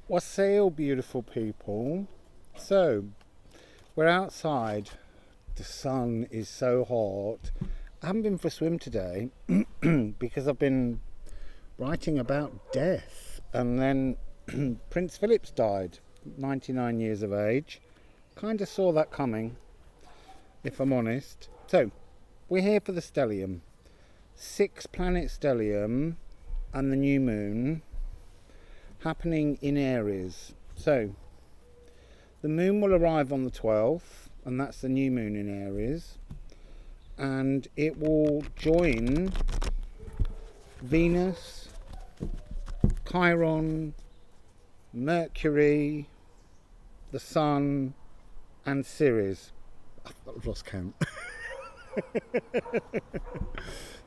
Wassail Beautiful People. So, we're outside. The sun is so hot. I haven't been for a swim today because I've been writing about death. And then Prince Philip's died, 99 years of age. Kind of saw that coming, if I'm honest. So, we're here for the Stellium. 6-planet Stellium and the new moon happening in Aries. So, the moon will arrive on the 12th, and that's the new moon in Aries. And it will join Venus, Chiron, Mercury, the Sun, and Ceres. I've lost count.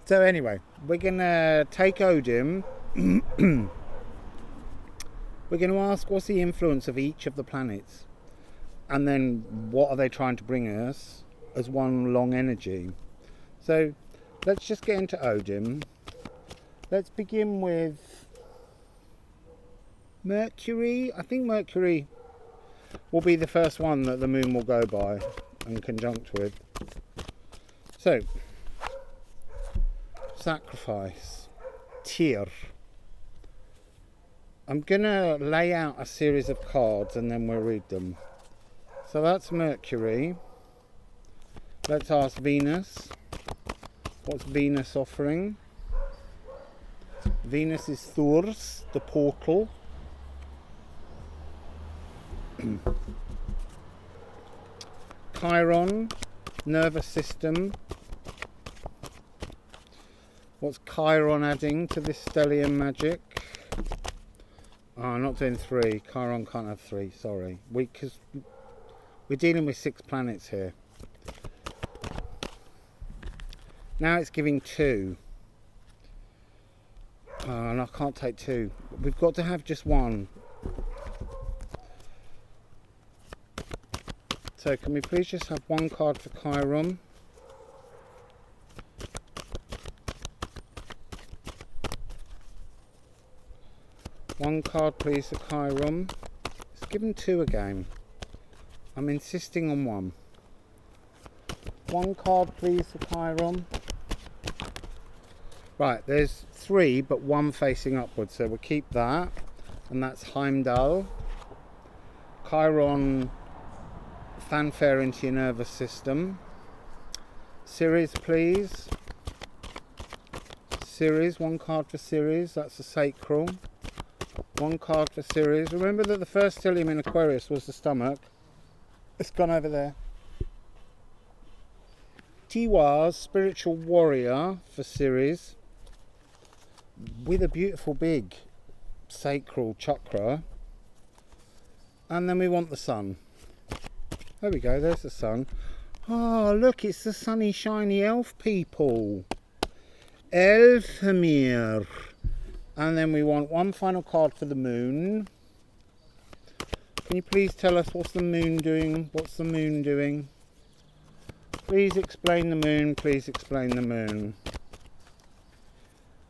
So anyway, we're going to take Odin. We're going to ask what's the influence of each of the planets. And then what are they trying to bring us as one long energy. So let's just get into Odin. Let's begin with Mercury. I think Mercury will be the first one that the moon will go by and conjunct with. So, sacrifice, Tyr. I'm going to lay out a series of cards and then we'll read them. So that's Mercury. Let's ask Venus. What's Venus offering? Venus is Thurs, the portal. Chiron, nervous system. What's Chiron adding to this stellium magic? Oh, I'm not doing 3. Chiron can't have 3, sorry. Because we're dealing with 6 planets here. Now it's giving 2. Oh, and I can't take 2. We've got to have just 1. So can we please just have 1 card for Chiron? One card please for Chiron. Let's give him 2 again. I'm insisting on 1. 1 card please for Chiron. Right, there's 3 but 1 facing upwards, so we'll keep that. And that's Heimdall. Chiron, fanfare into your nervous system. Ceres please. Ceres, 1 card for Ceres, that's the sacral. 1 card for Ceres. Remember that the first stellium in Aquarius was the stomach. It's gone over there. Tiwaz, spiritual warrior for Ceres, with a beautiful big sacral chakra. And then we want the sun. There we go, there's the sun. Oh, look, it's the sunny, shiny elf people. Elfamir. And then we want 1 final card for the moon. Can you please tell us what's the moon doing? What's the moon doing? Please explain the moon. Please explain the moon.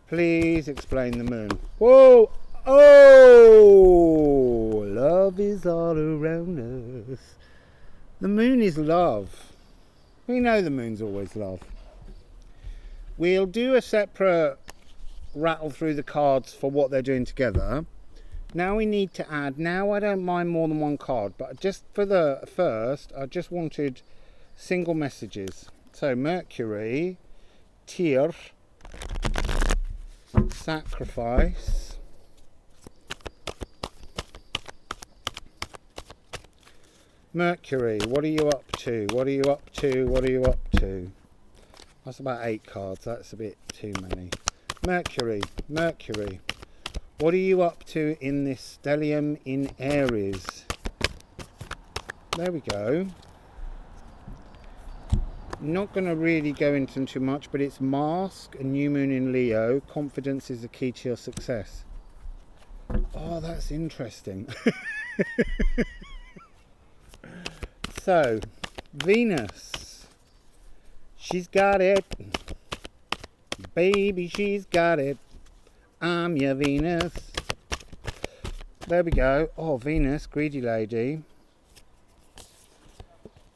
Please explain the moon. Whoa! Oh! Love is all around us. The moon is love. We know the moon's always love. We'll do a separate rattle through the cards for what they're doing together. Now we need to add, now I don't mind more than 1 card, but just for the first I just wanted single messages. So Mercury, Tyr, sacrifice, Mercury, what are you up to? What are you up to? What are you up to? That's about 8 cards, that's a bit too many. Mercury, Mercury, what are you up to in this stellium in Aries? There we go. Not going to really go into them too much, but it's Mask, a new moon in Leo. Confidence is the key to your success. Oh, that's interesting. So, Venus. She's got it. Baby, she's got it. I'm your Venus. there we go. Oh, Venus, greedy lady.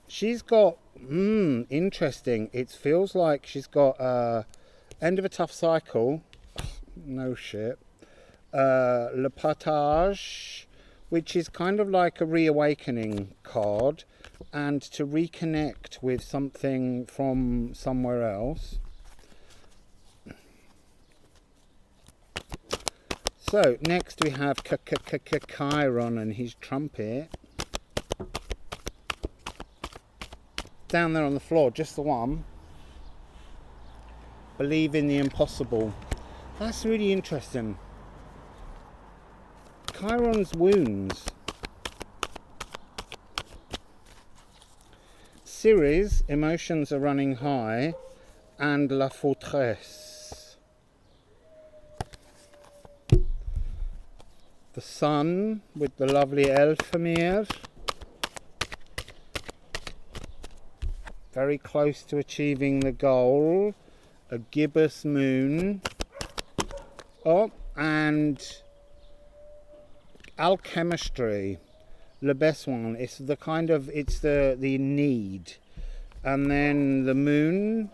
She's got, interesting. It feels like she's got end of a tough cycle. No shit. Le Partage, which is kind of like a reawakening card, and to reconnect with something from somewhere else. So next we have Chiron and his trumpet. Down there on the floor, just the one. Believe in the impossible. That's really interesting. Chiron's wounds. Ceres, emotions are running high, and La Fortresse. The sun with the lovely Elfamir. Very close to achieving the goal. A gibbous moon. Oh, and alchemistry. Le besoin. It's the kind of, it's the need. And then the moon.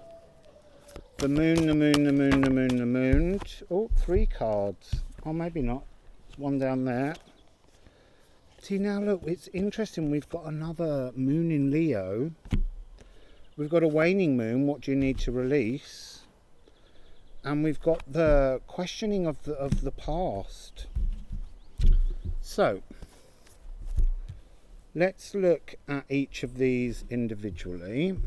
The moon, the moon, the moon, the moon, the moon. Oh, 3 cards. Oh, maybe not. One down there. See, now look, it's interesting. We've got another moon in Leo. We've got a waning moon. What do you need to release? And we've got the questioning of the past. So let's look at each of these individually.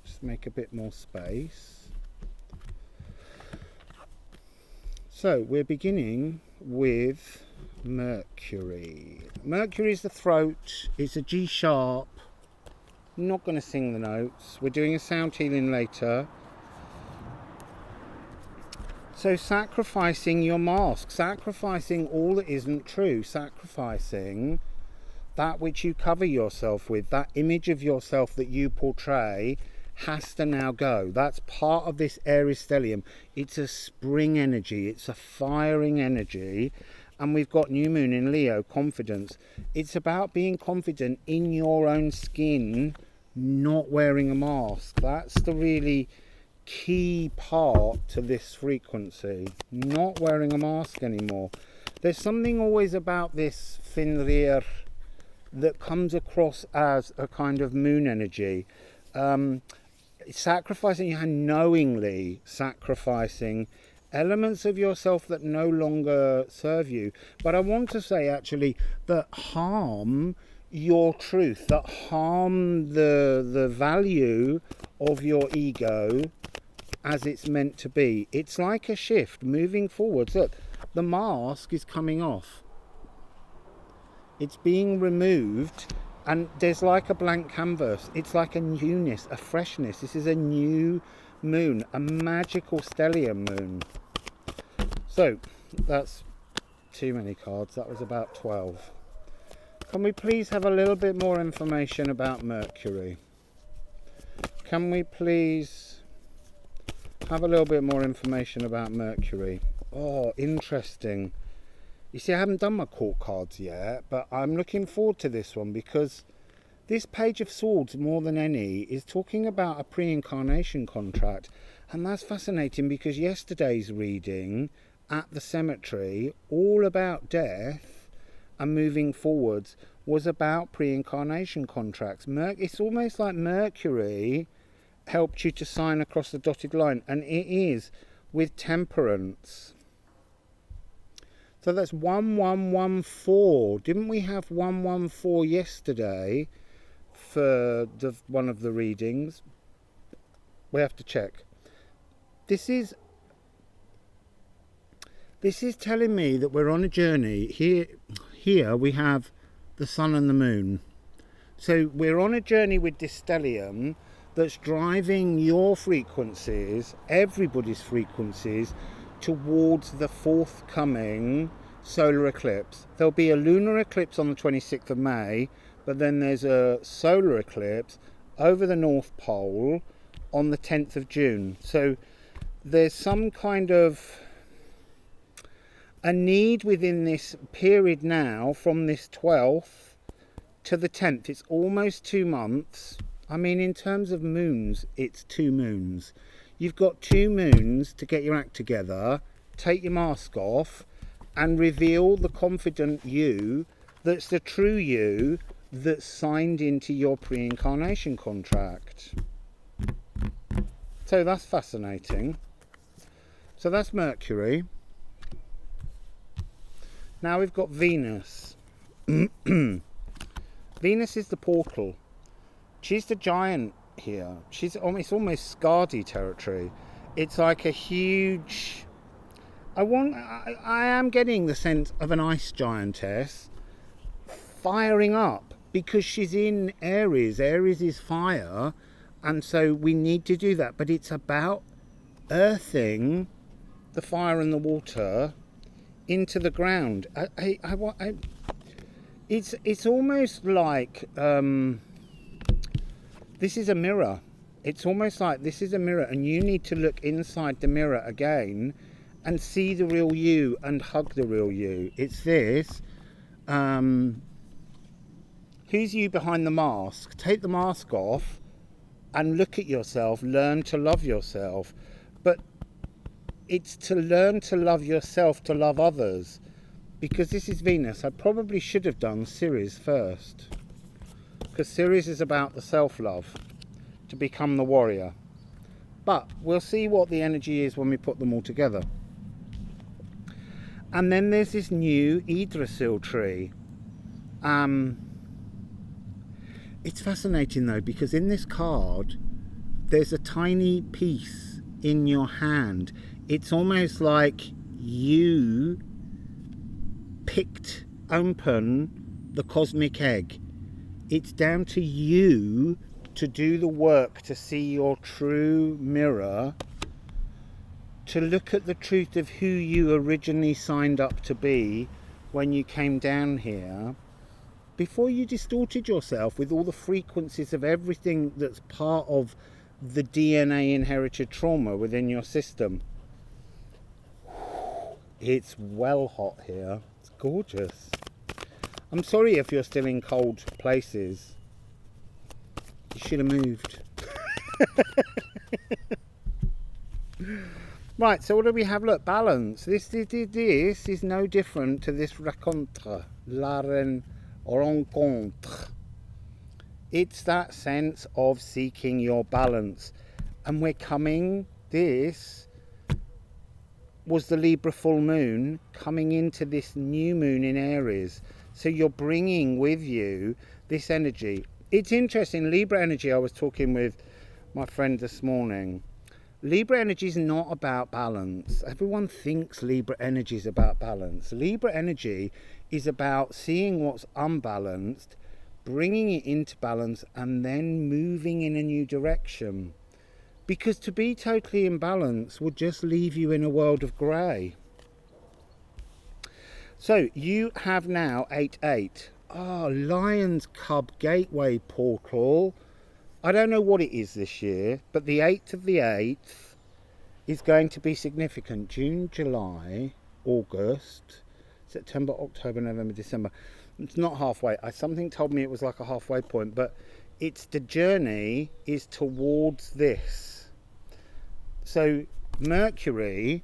Just make a bit more space. So we're beginning with Mercury. Mercury is the throat. It's a G sharp. Not going to sing the notes. We're doing a sound healing later. So sacrificing your mask, sacrificing all that isn't true, sacrificing that which you cover yourself with, that image of yourself that you portray has to now go. That's part of this Aries stellium. It's a spring energy, it's a firing energy. And we've got new moon in Leo, confidence. It's about being confident in your own skin, not wearing a mask. That's the really key part to this frequency. Not wearing a mask anymore. There's something always about this Fenrir that comes across as a kind of moon energy. Sacrificing, knowingly sacrificing elements of yourself that no longer serve you. But I want to say actually that harm your truth, that harm the value of your ego as it's meant to be. It's like a shift moving forwards. Look, the mask is coming off. It's being removed and there's like a blank canvas. It's like a newness, a freshness. This is a new moon, a magical stellium moon. So that's too many cards. That was about 12. Can we please have a little bit more information about Mercury? Can we please have a little bit more information about Mercury? Oh, interesting. You see, I haven't done my court cards yet, but I'm looking forward to this one because this Page of Swords, more than any, is talking about a pre-incarnation contract. And that's fascinating because yesterday's reading at the cemetery, all about death and moving forwards, was about pre-incarnation contracts. It's almost like Mercury helped you to sign across the dotted line, and it is with temperance. So that's 1114. Didn't we have 114 yesterday for one of the readings? We have to check. This is telling me that we're on a journey. Here we have the sun and the moon. So we're on a journey with this stellium that's driving your frequencies, everybody's frequencies, towards the forthcoming solar eclipse. There'll be a lunar eclipse on the 26th of May, but then there's a solar eclipse over the North Pole on the 10th of June. So there's some kind of a need within this period now, from this 12th to the 10th. It's almost 2 months. I mean, in terms of moons, it's 2 moons. You've got 2 moons to get your act together, take your mask off, and reveal the confident you that's the true you that's signed into your pre-incarnation contract. So that's fascinating. So that's Mercury. Now we've got Venus. Venus is the portal. She's the giant here. It's almost Skadi territory. It's like a huge... I am getting the sense of an ice giantess firing up, because she's in Aries. Aries is fire, and so we need to do that. But it's about earthing the fire and the water into the ground. It's almost like this is a mirror. It's almost like this is a mirror, and you need to look inside the mirror again and see the real you and hug the real you. It's this. Who's you behind the mask? Take the mask off and look at yourself. Learn to love yourself. But it's to learn to love yourself, to love others. Because this is Venus. I probably should have done Ceres first. Because Ceres is about the self-love, to become the warrior. But we'll see what the energy is when we put them all together. And then there's this new Yggdrasil tree. It's fascinating though, because in this card there's a tiny piece in your hand. It's almost like you picked open the cosmic egg. It's down to you to do the work, to see your true mirror, to look at the truth of who you originally signed up to be when you came down here, before you distorted yourself with all the frequencies of everything that's part of the DNA inherited trauma within your system. It's well hot here. It's gorgeous. I'm sorry if you're still in cold places. You should have moved. Right, so what do we have? Look, balance. This is no different to this rencontre, la rencontre. It's that sense of seeking your balance. And we're coming, this was the Libra full moon coming into this new moon in Aries. So you're bringing with you this energy. It's interesting, Libra energy, I was talking with my friend this morning. Libra energy is not about balance. Everyone thinks Libra energy is about balance. Libra energy is about seeing what's unbalanced, bringing it into balance, and then moving in a new direction. Because to be totally in balance would just leave you in a world of grey. So you have now 8-8. Lion's Cub Gateway Portal. I don't know what it is this year, but the 8th of the 8th is going to be significant. June, July, August, September, October, November, December. It's not halfway. Something told me it was like a halfway point, but it's the journey is towards this. So Mercury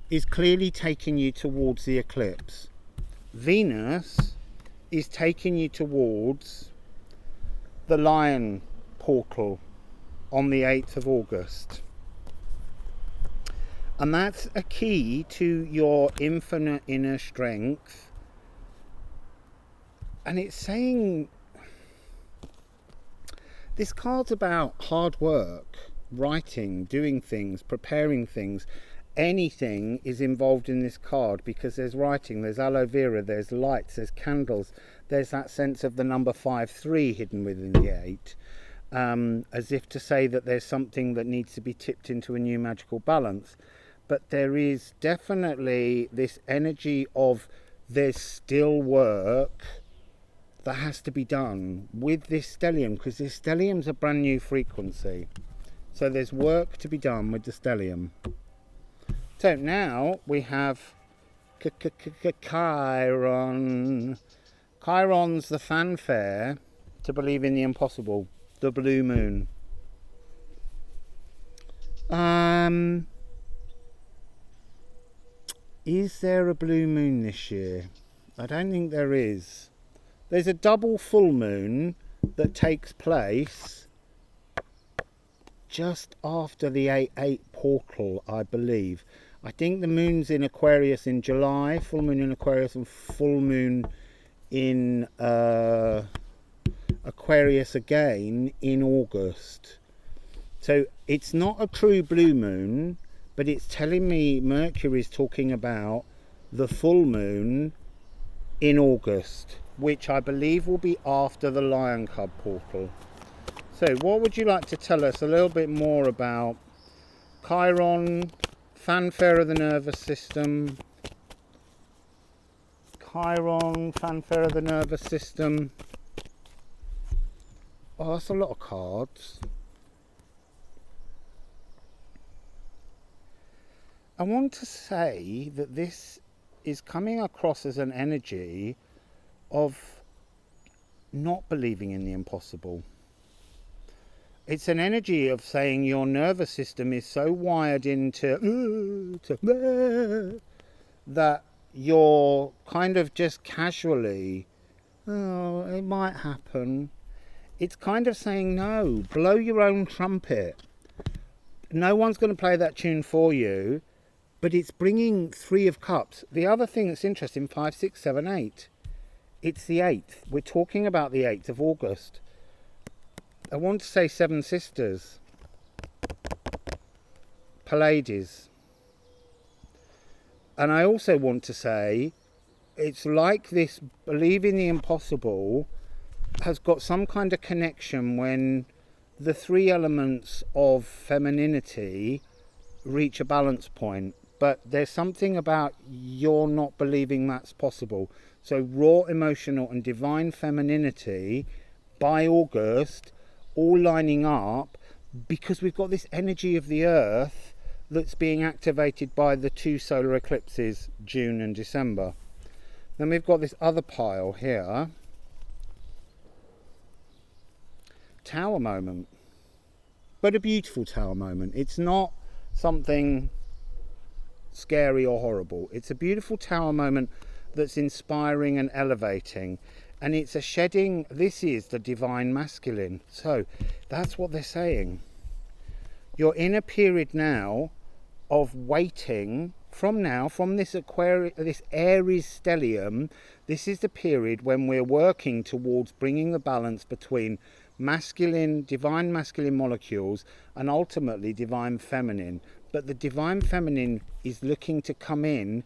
is clearly taking you towards the eclipse. Venus is taking you towards the Lion portal on the 8th of August. And that's a key to your infinite inner strength. And it's saying, this card's about hard work, writing, doing things, preparing things. Anything is involved in this card, because there's writing, there's aloe vera, there's lights, there's candles, there's that sense of the number 5-3 hidden within the 8, as if to say that there's something that needs to be tipped into a new magical balance. But there is definitely this energy of there's still work that has to be done with this stellium, because this stellium's a brand new frequency. So there's work to be done with the stellium. So now we have Chiron. Chiron's the fanfare to believe in the impossible, the blue moon. Is there a blue moon this year? I don't think there is. There's a double full moon that takes place just after the 8-8 portal, I believe. I think the moon's in Aquarius in July, full moon in Aquarius, and full moon in Aquarius again in August. So it's not a true blue moon, but it's telling me Mercury is talking about the full moon in August, which I believe will be after the Lion Cub portal. So what would you like to tell us a little bit more about Chiron, fanfare of the nervous system? Chiron, fanfare of the nervous system. Oh, that's a lot of cards. I want to say that this is coming across as an energy of not believing in the impossible. It's an energy of saying your nervous system is so wired into that you're kind of just casually, oh, it might happen. It's kind of saying, no, blow your own trumpet. No one's going to play that tune for you, but it's bringing 3 of Cups. The other thing that's interesting, 5, 6, 7, 8. It's the 8th. We're talking about the 8th of August. I want to say 7 sisters, Pleiades. And I also want to say it's like this believing the impossible has got some kind of connection when the 3 elements of femininity reach a balance point. But there's something about you're not believing that's possible. So raw emotional and divine femininity by August all lining up, because we've got this energy of the earth that's being activated by the 2 solar eclipses, June and December. Then we've got this other pile here, tower moment, but a beautiful tower moment. It's not something scary or horrible. It's a beautiful tower moment that's inspiring and elevating. And it's a shedding. This is the divine masculine. So that's what they're saying. You're in a period now of waiting. From this Aquarius, this Aries stellium, this is the period when we're working towards bringing the balance between masculine, divine masculine molecules and ultimately divine feminine. But the divine feminine is looking to come in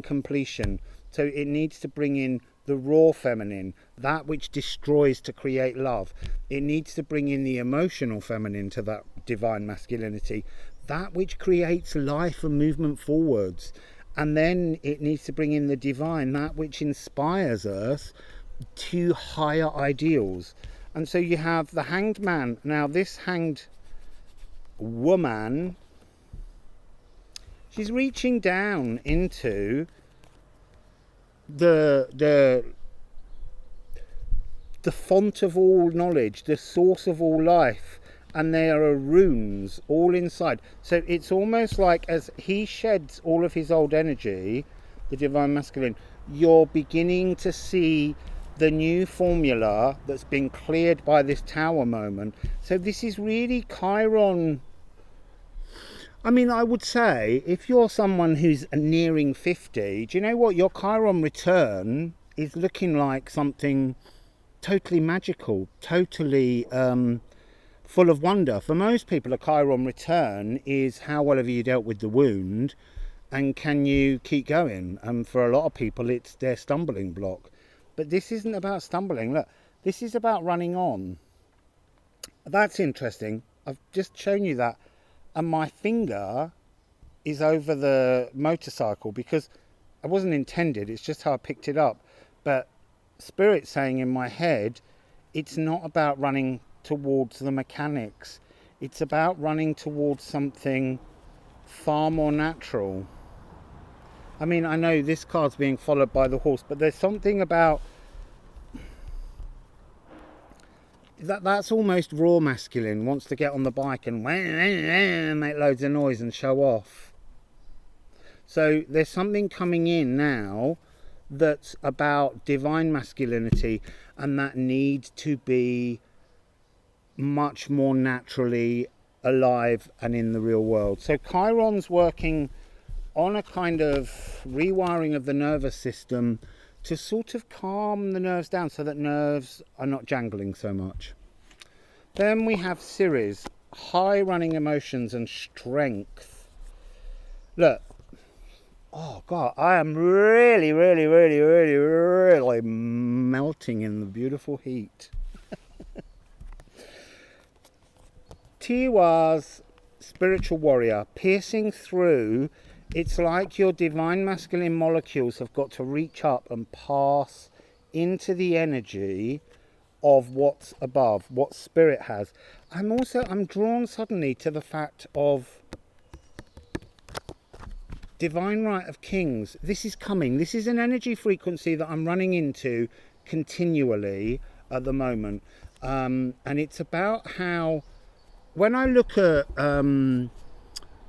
completion. So it needs to bring in the raw feminine, that which destroys to create love. It needs to bring in the emotional feminine to that divine masculinity, that which creates life and movement forwards. And then it needs to bring in the divine, that which inspires us to higher ideals. And so you have the hanged man. Now this hanged woman, she's reaching down into the font of all knowledge, the source of all life, and there are runes all inside. So it's almost like as he sheds all of his old energy, the divine masculine, you're beginning to see the new formula that's been cleared by this tower moment. So this is really Chiron. I mean, I would say if you're someone who's nearing 50, do you know what? Your Chiron return is looking like something totally magical, totally full of wonder. For most people, a Chiron return is how well have you dealt with the wound and can you keep going? And for a lot of people, it's their stumbling block. But this isn't about stumbling. Look, this is about running on. That's interesting. I've just shown you that. And my finger is over the motorcycle because it wasn't intended. It's just how I picked it up. But Spirit's saying in my head, it's not about running towards the mechanics. It's about running towards something far more natural. I mean, I know this card's being followed by the horse, but there's something about that's almost raw masculine, wants to get on the bike and make loads of noise and show off. So there's something coming in now that's about divine masculinity and that need to be much more naturally alive and in the real world. So Chiron's working on a kind of rewiring of the nervous system to sort of calm the nerves down so that nerves are not jangling so much. Then we have Ceres, high running emotions and strength. Look, oh God, I am really melting in the beautiful heat. Tiwa's spiritual warrior, piercing through. It's like your divine masculine molecules have got to reach up and pass into the energy of what's above, what spirit has. I'm drawn suddenly to the fact of divine right of kings. This is coming. This is an energy frequency that I'm running into continually at the moment. And it's about how, when I look at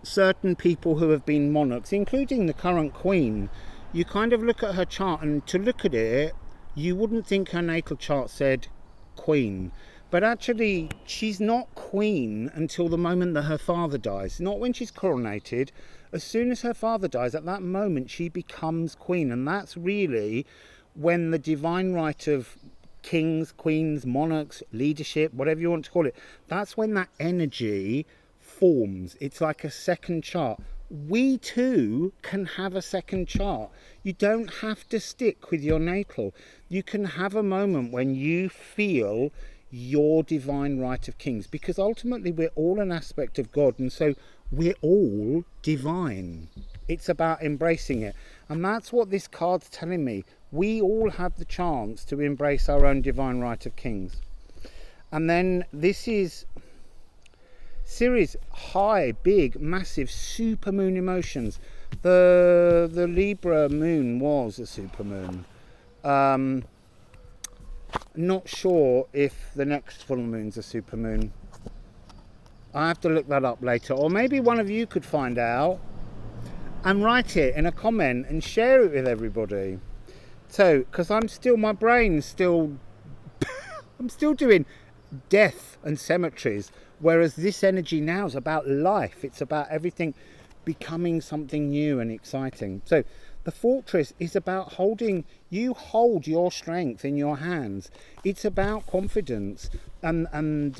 certain people who have been monarchs, including the current queen, you kind of look at her chart, and to look at it, you wouldn't think her natal chart said queen. But actually, she's not queen until the moment that her father dies. Not when she's coronated. As soon as her father dies, at that moment, she becomes queen. And that's really when the divine right of kings, queens, monarchs, leadership, whatever you want to call it, that's when that energy forms. It's like a second chart. We too can have a second chart. You don't have to stick with your natal. You can have a moment when you feel your divine right of kings, because ultimately we're all an aspect of God, and so we're all divine. It's about embracing it, and that's what this card's telling me. We all have the chance to embrace our own divine right of kings. And then this is Ceres, high, big, massive, supermoon emotions. The Libra moon was a supermoon. Not sure if the next full moon's a supermoon. I have to look that up later, or maybe one of you could find out and write it in a comment and share it with everybody. So, because my brain's still, I'm still doing death and cemeteries, whereas this energy now is about life. It's about everything becoming something new and exciting. So the fortress is about you hold your strength in your hands. It's about confidence and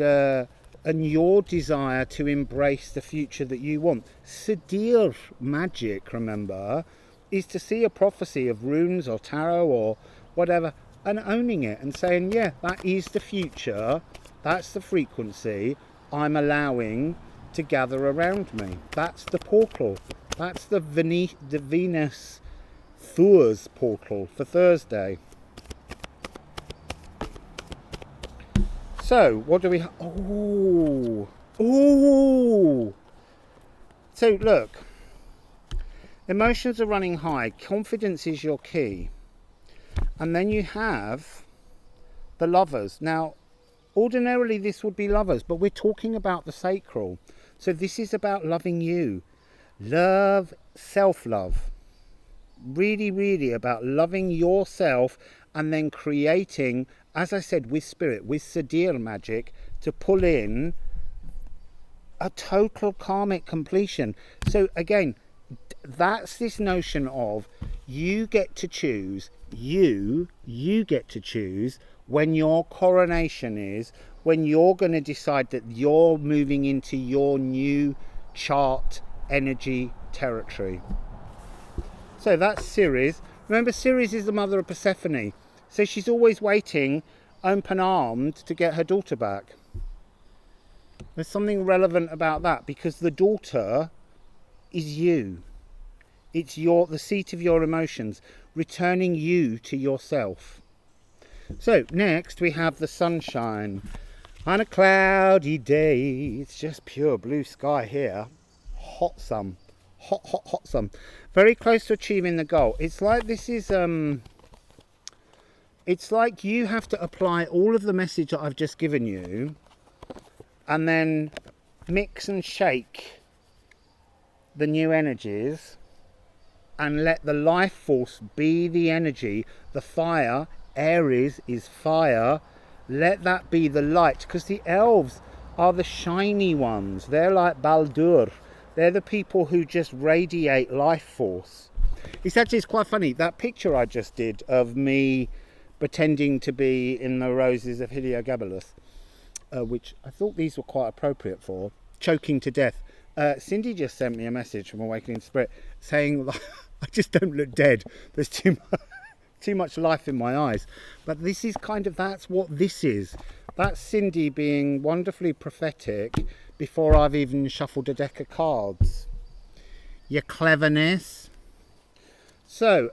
your desire to embrace the future that you want. Seers magic, remember, is to see a prophecy of runes or tarot or whatever and owning it and saying, yeah, that is the future. That's the frequency I'm allowing to gather around me. That's the portal. That's the Venus Thurs portal for Thursday. So, what do we have? Oh! So, look. Emotions are running high. Confidence is your key. And then you have the lovers. Now, ordinarily this would be lovers, but we're talking about the sacral. So this is about loving you. Love, self-love. Really, really about loving yourself and then creating, as I said, with spirit, with Seers magic, to pull in a total karmic completion. So again, that's this notion of you get to choose, you get to choose when your coronation is, when you're going to decide that you're moving into your new chart energy territory. So that's Ceres. Remember, Ceres is the mother of Persephone, so she's always waiting open-armed to get her daughter back. There's something relevant about that, because the daughter is you. It's the seat of your emotions, returning you to yourself. So next we have the sunshine. On a cloudy day, it's just pure blue sky here. Hot sun. hot sun. Very close to achieving the goal. It's like this is it's like you have to apply all of the message that I've just given you, and then mix and shake the new energies and let the life force be the energy, the fire. Aries is fire. Let that be the light, because the elves are the shiny ones. They're like Baldur. They're the people who just radiate life force. It's quite funny, that picture I just did of me pretending to be in the roses of Heliogabalus, which I thought these were quite appropriate for, choking to death. Cindy just sent me a message from Awakening Spirit saying I just don't look dead. There's too much life in my eyes. But this is kind of, that's what this is. That's Cindy being wonderfully prophetic before I've even shuffled a deck of cards. Your cleverness. So,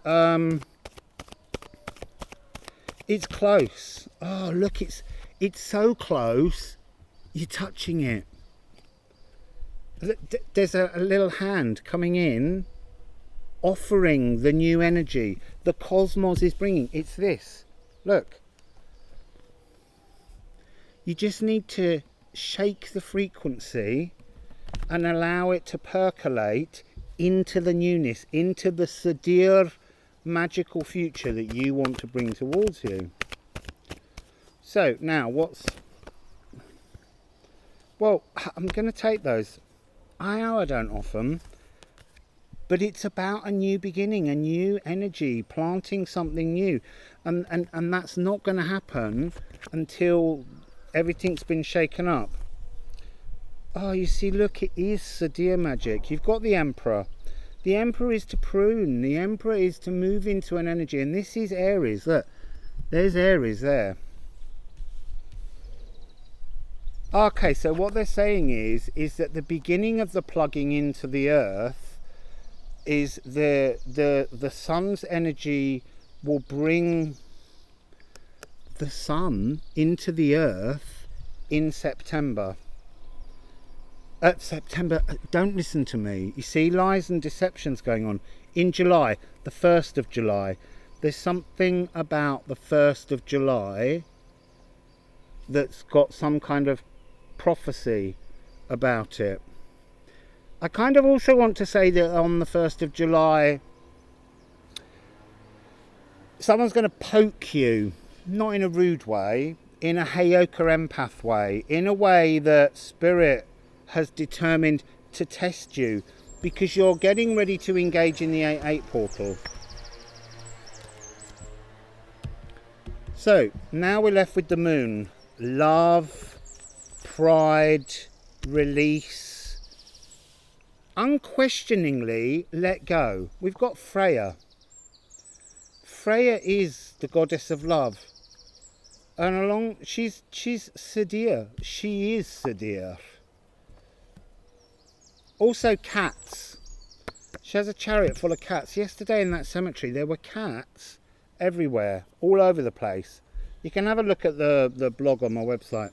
it's close. Oh, look, it's so close. You're touching it. There's a little hand coming in, offering the new energy. The cosmos is bringing. It's this. Look. You just need to shake the frequency and allow it to percolate into the newness, into the Seers magical future that you want to bring towards you. So now well, I'm going to take those. I know I don't often, but it's about a new beginning, a new energy, planting something new, and that's not going to happen until everything's been shaken up. Oh, you see, look, it is Seers magic. You've got the Emperor. The Emperor is to prune. The Emperor is to move into an energy. And this is Aries. Look, there's Aries there. Okay, so what they're saying is that the beginning of the plugging into the earth is the sun's energy will bring the sun into the earth in September. September, don't listen to me. You see, lies and deceptions going on. In July, the 1st of July. There's something about the 1st of July that's got some kind of prophecy about it. I kind of also want to say that on the 1st of July, someone's going to poke you, not in a rude way, in a Heyoka empath way, in a way that Spirit has determined to test you, because you're getting ready to engage in the 8-8 portal. So now we're left with the moon. Love, pride, release, unquestioningly let go. We've got Freya. Freya is the goddess of love, and she's Seers. She is Seers. Also cats. She has a chariot full of cats. Yesterday in that cemetery there were cats everywhere, all over the place. You can have a look at the blog on my website.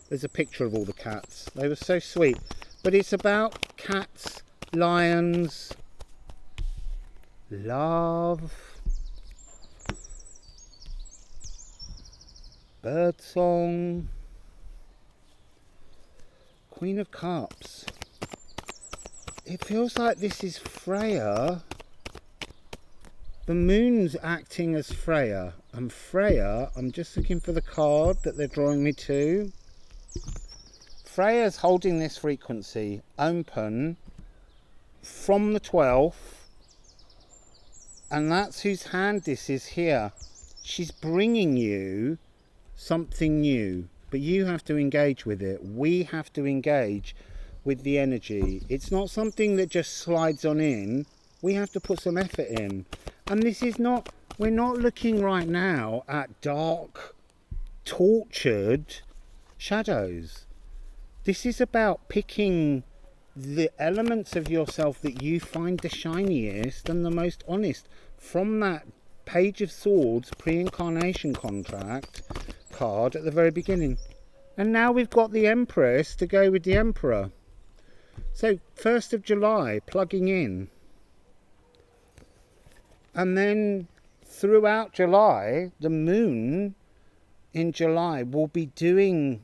There's a picture of all the cats. They were so sweet. But it's about cats, lions, love, birdsong, Queen of Cups. It feels like this is Freya. The moon's acting as Freya. And Freya, I'm just looking for the card that they're drawing me to. Freya's holding this frequency open from the 12th. And that's whose hand this is here. She's bringing you something new. But you have to engage with it. We have to engage with the energy. It's not something that just slides on in. We have to put some effort in. And this is not, we're not looking right now at dark, tortured shadows. This is about picking the elements of yourself that you find the shiniest and the most honest from that Page of Swords pre-incarnation contract card at the very beginning. And now we've got the Empress to go with the Emperor. So 1st of July, plugging in. And then throughout July, the moon in July will be doing,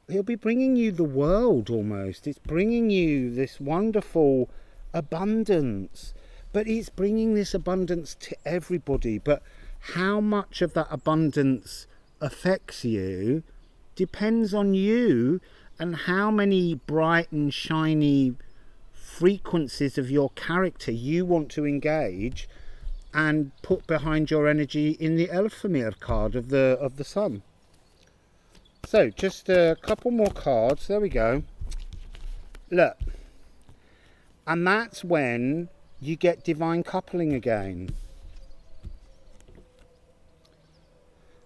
he'll be bringing you the world almost. It's bringing you this wonderful abundance. But it's bringing this abundance to everybody. But how much of that abundance affects you depends on you and how many bright and shiny frequencies of your character you want to engage and put behind your energy in the Elfamir card of the sun. So just a couple more cards. There we go. Look, and that's when you get divine coupling again.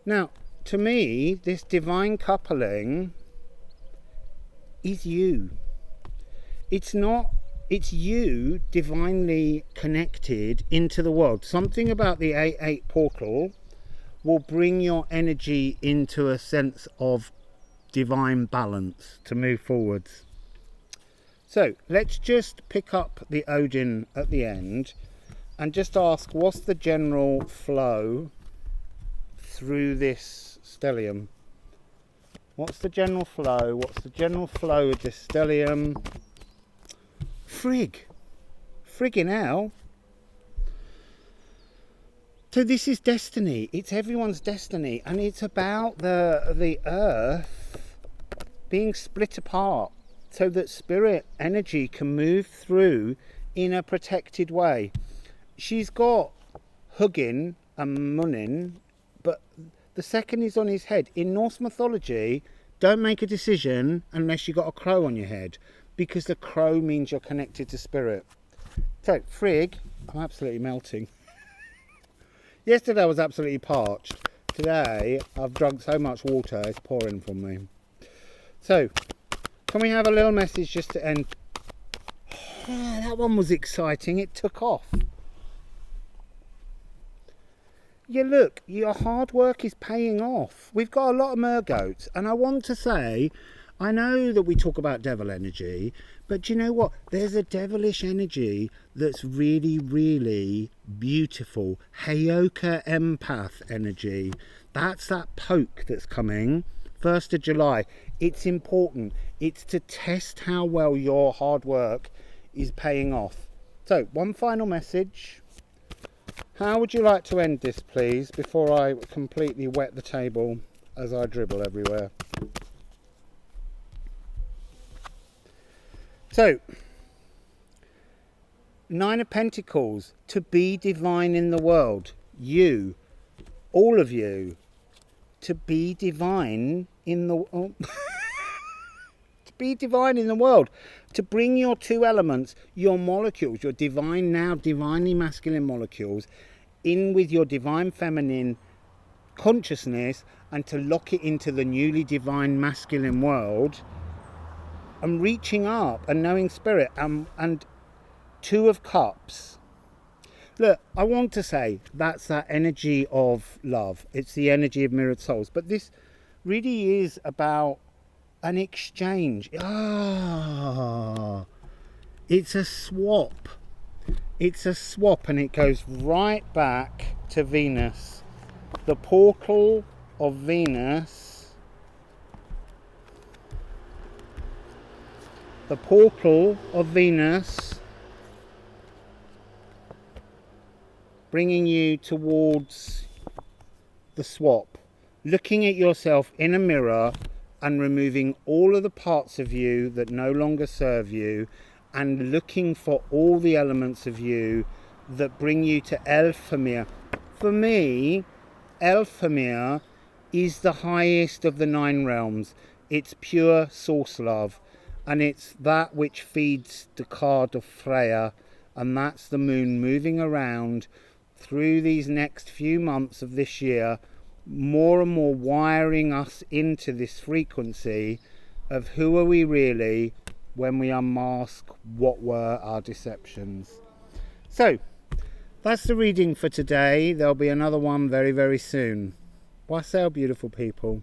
Now, to me, this divine coupling is you. It's not, it's you divinely connected into the world. Something about the 8-8 portal will bring your energy into a sense of divine balance to move forwards. So let's just pick up the Odin at the end and just ask, what's the general flow through this stellium? What's the general flow? What's the general flow of this stellium? Friggin' hell. So this is destiny. It's everyone's destiny, and it's about the earth being split apart so that spirit energy can move through in a protected way. She's got Hugin and Munin, but the second is on his head. In Norse mythology, don't make a decision unless you've got a crow on your head, because the crow means you're connected to spirit. So, frig, I'm absolutely melting. Yesterday I was absolutely parched. Today I've drunk so much water, it's pouring from me. So, can we have a little message just to end? Oh, that one was exciting. It took off. Yeah, look, your hard work is paying off. We've got a lot of mergoats, and I want to say, I know that we talk about devil energy, but do you know what? There's a devilish energy that's really, really beautiful. Heyoka empath energy. That's that poke that's coming. 1st of July. It's important. It's to test how well your hard work is paying off. So, one final message. How would you like to end this, please, before I completely wet the table as I dribble everywhere? So, 9 of Pentacles, to be divine in the world. You, all of you, to be divine in the to be divine in the world, to bring your 2 elements, your molecules, your divine, now divinely masculine molecules, in with your divine feminine consciousness, and to lock it into the newly divine masculine world, and reaching up and knowing spirit. And 2 of Cups. Look, I want to say that's that energy of love. It's the energy of mirrored souls. But this really is about an exchange. It's a swap. It's a swap, and it goes right back to Venus. The portal of Venus. The portal of Venus, bringing you towards the swap, looking at yourself in a mirror and removing all of the parts of you that no longer serve you, and looking for all the elements of you that bring you to Elfamir. For me, Elfamir is the highest of the 9 realms. It's pure source love, and it's that which feeds the card of Freya, and that's the moon moving around through these next few months of this year, more and more wiring us into this frequency of who are we really when we unmask what were our deceptions. So that's the reading for today. There'll be another one very, very soon. Wassail beautiful people.